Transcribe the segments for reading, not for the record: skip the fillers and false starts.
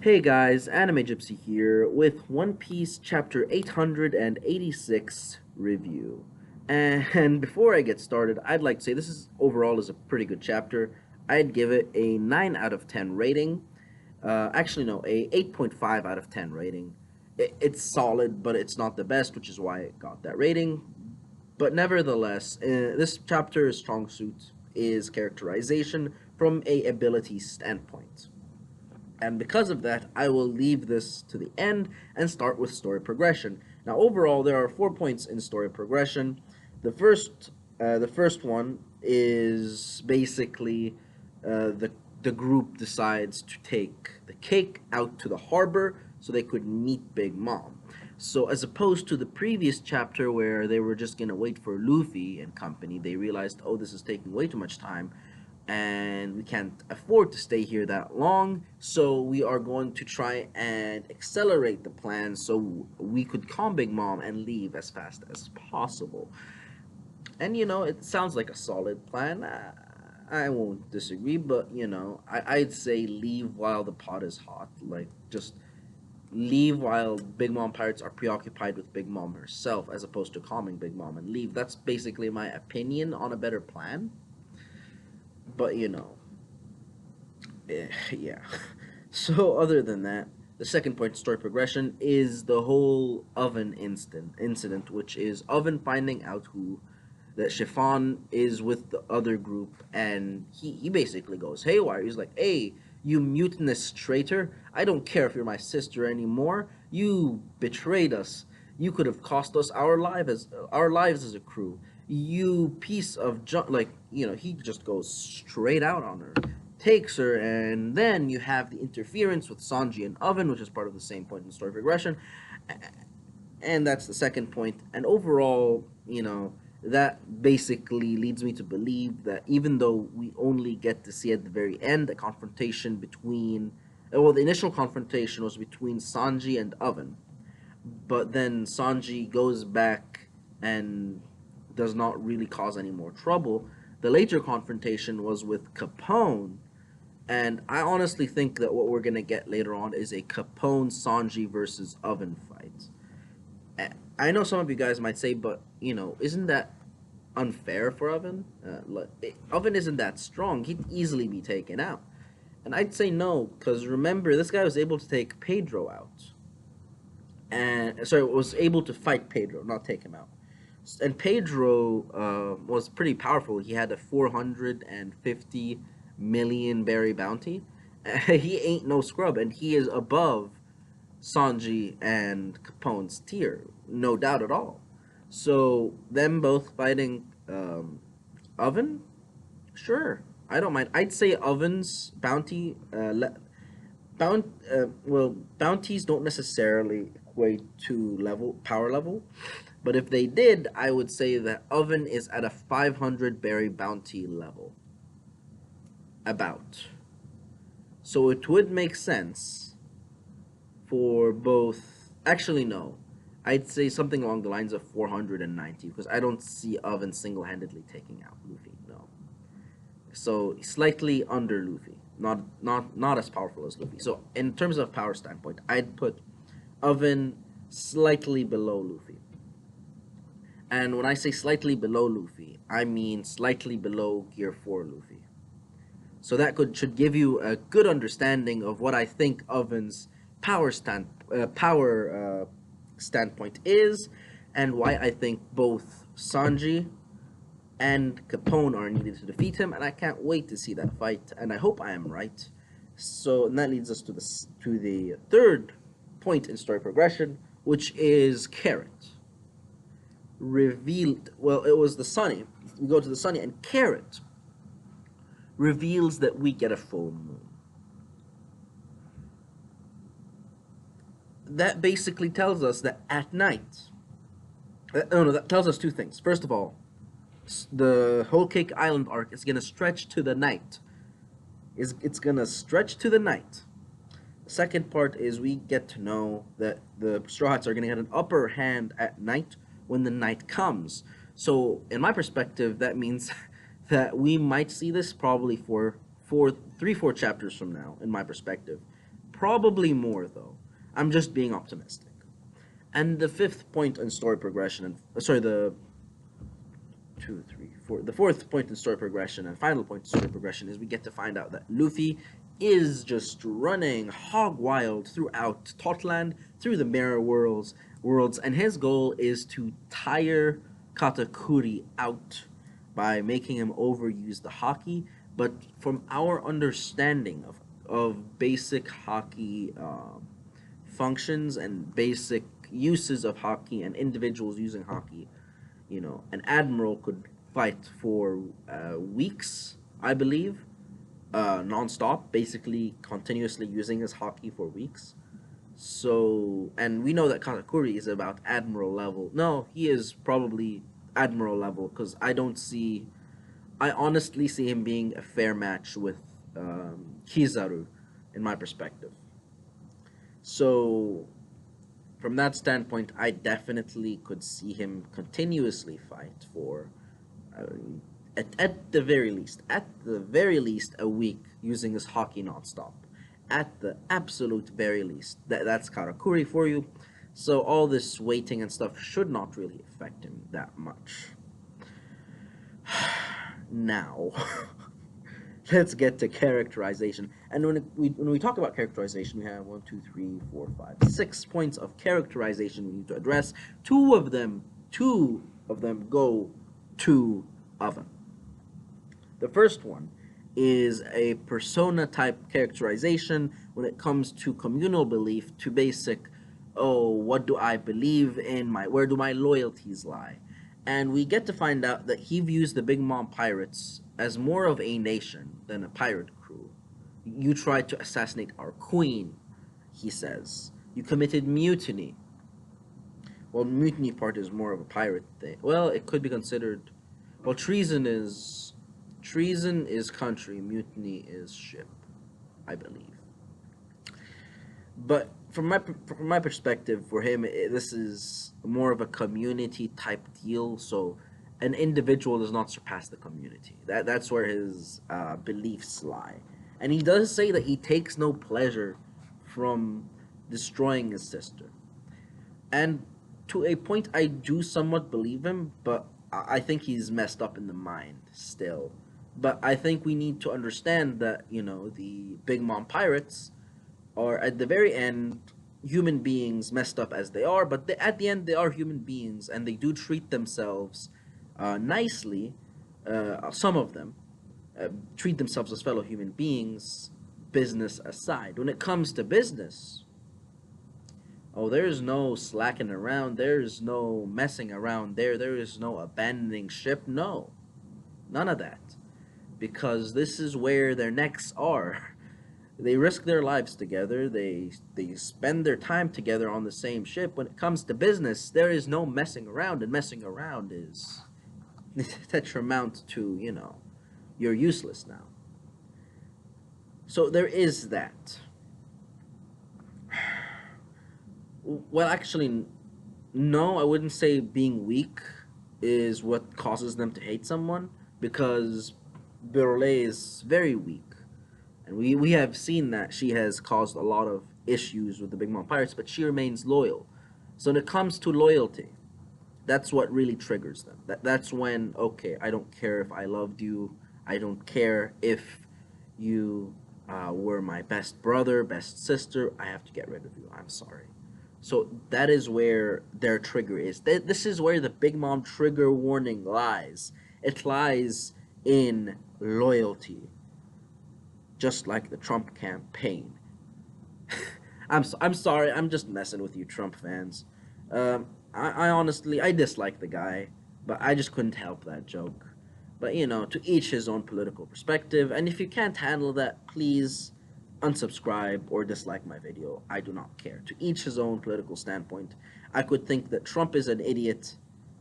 Hey guys, Anime Gypsy here with One Piece Chapter 886 review. And before I get started, I'd like to say this is overall is a pretty good chapter. I'd give it a 9 out of 10 rating. Actually, no, a 8.5 out of 10 rating. It's solid, but it's not the best, which is why it got that rating. But nevertheless, this chapter's strong suit is characterization from a ability standpoint. And because of that, I will leave this to the end and start with story progression. Now, overall, there are 4 points in story progression. The first one is basically the group decides to take the cake out to the harbor so they could meet Big Mom. So as opposed to the previous chapter where they were just gonna wait for Luffy and company, they realized, oh, this is taking way too much time and we can't afford to stay here that long, so we are going to try and accelerate the plan so we could calm Big Mom and leave as fast as possible. And it sounds like a solid plan. I won't disagree, but I'd say leave while the pot is hot. Like, just leave while Big Mom pirates are preoccupied with Big Mom herself, as opposed to calming Big Mom and leave. That's basically my opinion on a better plan. But yeah. So other than that, the second point story progression is the whole oven incident, which is Oven finding out who that Chiffon is with the other group, and he basically goes haywire. He's like, "Hey, you mutinous traitor! I don't care if you're my sister anymore. You betrayed us. You could have cost us our lives as a crew. You piece of junk!" Like, he just goes straight out on her, takes her, and then you have the interference with Sanji and Oven, which is part of the same point in story progression, and that's the second point. And overall, that basically leads me to believe that even though we only get to see at the very end a confrontation between, well, the initial confrontation was between Sanji and Oven, but then Sanji goes back and does not really cause any more trouble. The later confrontation was with Capone, and I honestly think that what we're gonna get later on is a Capone Sanji versus Oven fight. I know some of you guys might say, but isn't that unfair for Oven? Oven isn't that strong. He'd easily be taken out. And I'd say no, because remember, this guy was able to take Pedro out. And sorry, was able to fight Pedro, not take him out. And Pedro was pretty powerful. He had a 450 million berry bounty. He ain't no scrub, and he is above Sanji and Capone's tier, no doubt at all. So them both fighting Oven, sure, I don't mind. I'd say Oven's bounty, well, bounties don't necessarily equate to power level, but if they did, I would say that Oven is at a 500 berry bounty level. About. So it would make sense for both. Actually, no. I'd say something along the lines of 490 because I don't see Oven single-handedly taking out Luffy. No. So slightly under Luffy, not as powerful as Luffy. So in terms of power standpoint, I'd put Oven slightly below Luffy. And when I say slightly below Luffy, I mean slightly below Gear 4 Luffy. So that should give you a good understanding of what I think Oven's power standpoint is, and why I think both Sanji and Capone are needed to defeat him. And I can't wait to see that fight, and I hope I am right. So, and that leads us to the third point in story progression, which is Carrot revealed. Well, it was the Sunny. We go to the Sunny, and Carrot reveals that we get a full moon. That basically tells us that at night, no, that tells us two things. First of all, the Whole Cake Island arc is going to stretch to the night. It's going to stretch to the night. The second part is we get to know that the Straw Hats are going to get an upper hand at night when the night comes. So, in my perspective, that means that we might see this probably for 4 chapters from now, in my perspective. Probably more, though. I'm just being optimistic. And the fifth point in story progression, and sorry, the two, three, four. The fourth point in story progression and final point in story progression is we get to find out that Luffy is just running hog wild throughout Totland, through the mirror worlds, and his goal is to tire Katakuri out by making him overuse the haki. But from our understanding of basic haki functions and basic uses of haki and individuals using haki, an admiral could fight for weeks, I believe, nonstop, basically continuously using his haki for weeks. So, and we know that Katakuri is about admiral level. No, he is probably admiral level because I honestly see him being a fair match with Kizaru, in my perspective. So, from that standpoint, I definitely could see him continuously fight for, uh, at the very least, a week using his haki nonstop. At the absolute very least, that's Karakuri for you. So all this waiting and stuff should not really affect him that much. Now, let's get to characterization. And when we talk about characterization, we have 6 points of characterization we need to address. Two of them go to Oven. The first one is a persona type characterization when it comes to communal belief, to basic, oh, what do I believe in, where do my loyalties lie? And we get to find out that he views the Big Mom Pirates as more of a nation than a pirate crew. You tried to assassinate our queen, he says. You committed mutiny. Well, mutiny part is more of a pirate thing. Well, it could be considered. Well, treason is country, mutiny is ship, I believe. But from my perspective, for him, this is more of a community type deal. So, an individual does not surpass the community. That's where his beliefs lie, and he does say that he takes no pleasure from destroying his sister. And to a point, I do somewhat believe him, but I think he's messed up in the mind still. But I think we need to understand that the Big Mom Pirates are at the very end human beings, messed up as they are, but at the end they are human beings and they do treat themselves nicely. Some of them treat themselves as fellow human beings, business aside. When it comes to business, oh, there's no slacking around, there's no messing around there is no abandoning ship, no, none of that. Because this is where their necks are. They risk their lives together. They spend their time together on the same ship. When it comes to business, there is no messing around, and messing around is tantamount to you're useless now. So there is that. Well, actually, no, I wouldn't say being weak is what causes them to hate someone, because Burle is very weak. And we have seen that she has caused a lot of issues with the Big Mom Pirates, but she remains loyal. So when it comes to loyalty, that's what really triggers them. That's when, okay, I don't care if I loved you. I don't care if you were my best brother, best sister. I have to get rid of you. I'm sorry. So that is where their trigger is. This is where the Big Mom trigger warning lies. It lies in loyalty, just like the Trump campaign. I'm sorry, I'm just messing with you, Trump fans. I honestly, I dislike the guy, but I just couldn't help that joke. But to each his own political perspective, and if you can't handle that, please unsubscribe or dislike my video. I do not care. To each his own political standpoint. I could think that Trump is an idiot,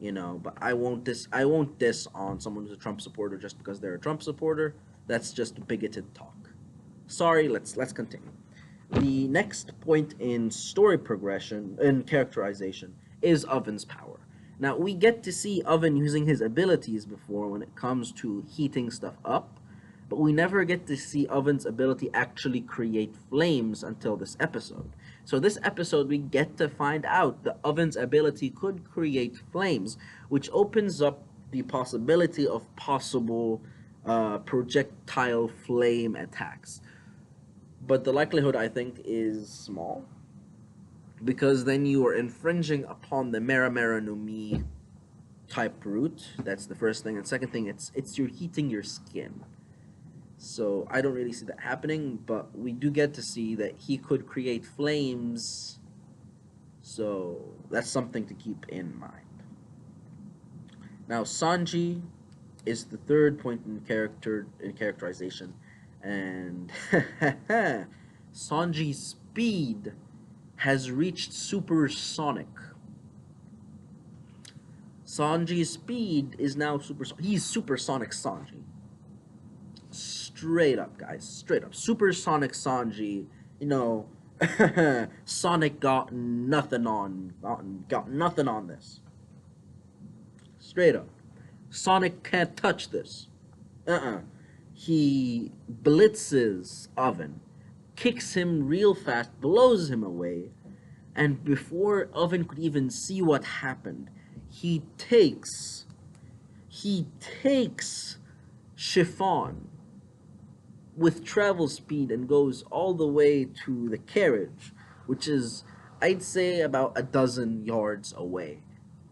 but I won't diss on someone who's a Trump supporter just because they're a Trump supporter. That's just bigoted talk. Sorry, let's continue. The next point in story progression and characterization is Oven's power. Now, we get to see Oven using his abilities before when it comes to heating stuff up, But we never get to see Oven's ability actually create flames until this episode. So this episode we get to find out that Oven's ability could create flames, which opens up the possibility of possible projectile flame attacks. But the likelihood, I think, is small, because then you are infringing upon the Mera Mera no Mi type route. That's the first thing. And second thing, it's you're heating your skin. So I don't really see that happening, but we do get to see that he could create flames. So that's something to keep in mind. Now Sanji is the third point in characterization, and Sanji's speed has reached supersonic. Sanji's speed is now he's supersonic Sanji. Straight up, guys. Straight up. Supersonic Sanji, you know, Sonic got nothing on this. Straight up. Sonic can't touch this. He blitzes Oven, kicks him real fast, blows him away, and before Oven could even see what happened, he takes Chiffon with travel speed and goes all the way to the carriage, which is, I'd say, about a dozen yards away.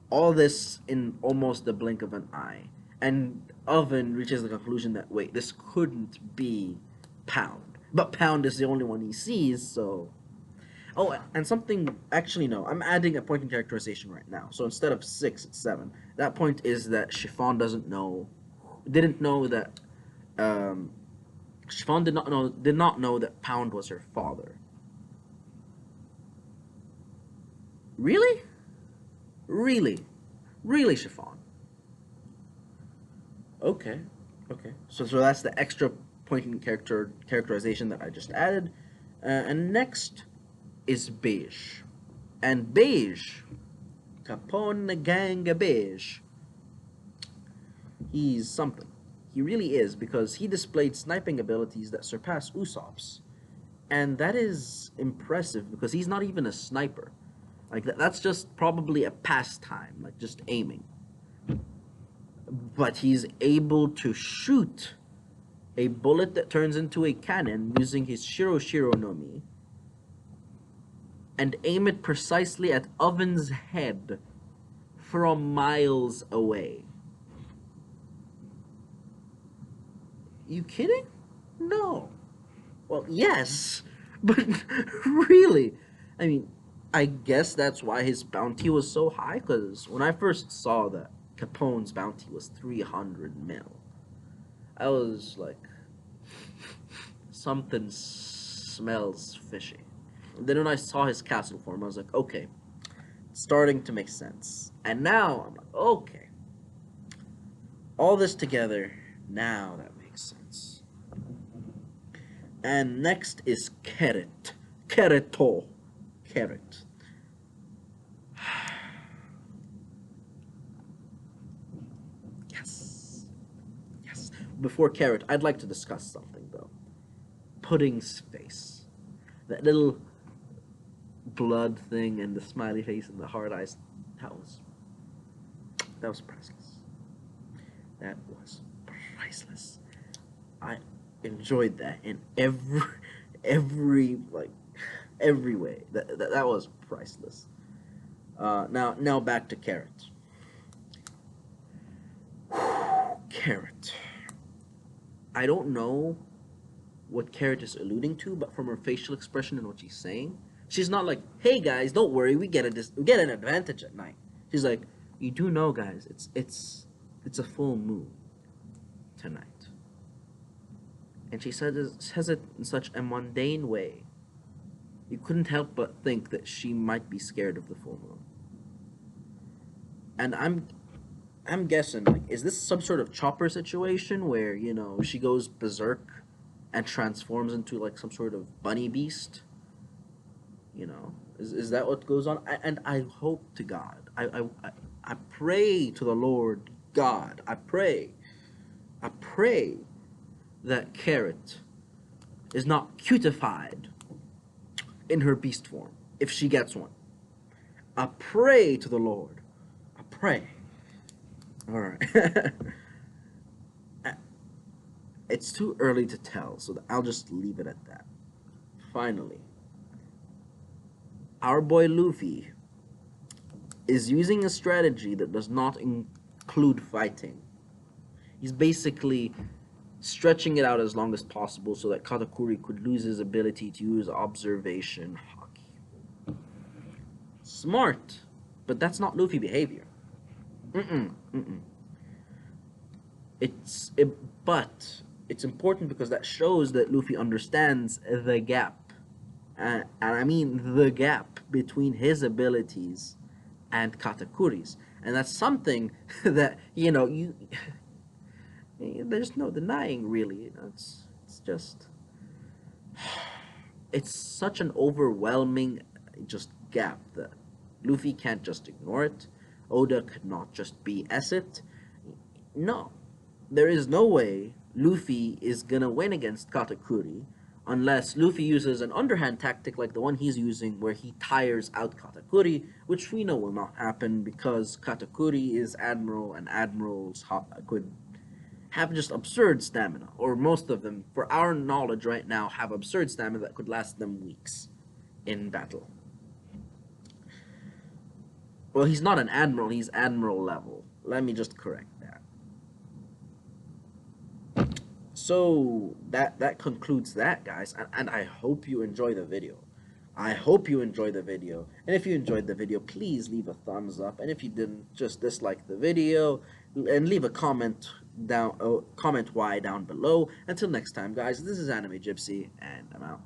All this in almost the blink of an eye. And Oven reaches the conclusion that, wait, this couldn't be Pound. But Pound is the only one he sees, so... Oh, and something... Actually, no. I'm adding a point in characterization right now. So instead of 6, it's 7. That point is that Chiffon didn't know that... Chiffon did not know that Pound was her father. Really? Really, Chiffon? Okay. So that's the extra point in characterization that I just added. And next is Beige. And Beige, Capone Gang Beige, he's something. He really is, because he displayed sniping abilities that surpass Usopp's. And that is impressive, because he's not even a sniper. Like, that's just probably a pastime, like just aiming. But he's able to shoot a bullet that turns into a cannon using his Shiro Shiro no Mi and aim it precisely at Oven's head from miles away. You kidding? No. Well, yes, but really, I mean, I guess that's why his bounty was so high, because when I first saw that Capone's bounty was 300 mil, I was like, something smells fishy. And then when I saw his castle form, I was like, okay, it's starting to make sense. And now I'm like, okay, all this together, now that makes sense. And next is Carrot. Carrot. Yes. Before Carrot, I'd like to discuss something, though. Pudding's face. That little blood thing and the smiley face and the hard eyes. That was priceless. That was priceless. I enjoyed that in every way. That was priceless. Now back to Carrot. Carrot. I don't know what Carrot is alluding to, but from her facial expression and what she's saying, she's not like, "Hey guys, don't worry, we get an advantage at night." She's like, "You do know, guys, it's a full moon tonight." And she says it in such a mundane way. You couldn't help but think that she might be scared of the full moon. And I'm guessing, like, is this some sort of Chopper situation where, you know, she goes berserk and transforms into like some sort of bunny beast? You know, is that what goes on? And I hope to God, I pray to the Lord God, I pray that Carrot is not cutified in her beast form, if she gets one. I pray to the Lord. I pray. Alright. It's too early to tell, so I'll just leave it at that. Finally, our boy Luffy is using a strategy that does not include fighting. He's basically stretching it out as long as possible so that Katakuri could lose his ability to use observation haki. Smart, but that's not Luffy behavior. But it's important because that shows that Luffy understands the gap, and I mean the gap between his abilities and Katakuri's, and that's something that you there's no denying really. It's just it's such an overwhelming just gap that Luffy can't just ignore it. Oda could not just BS it. No, there is no way Luffy is gonna win against Katakuri unless Luffy uses an underhand tactic like the one he's using where he tires out Katakuri, which we know will not happen because Katakuri is Admiral and Admirals could have just absurd stamina, or most of them, for our knowledge right now, have absurd stamina that could last them weeks in battle. Well, he's not an Admiral, he's Admiral level. Let me just correct that. So that concludes that, guys, and I hope you enjoy the video. I hope you enjoyed the video, and if you enjoyed the video, please leave a thumbs up, and if you didn't, just dislike the video and leave a comment comment why down below. Until next time, guys, this is Anime Gypsy, and I'm out.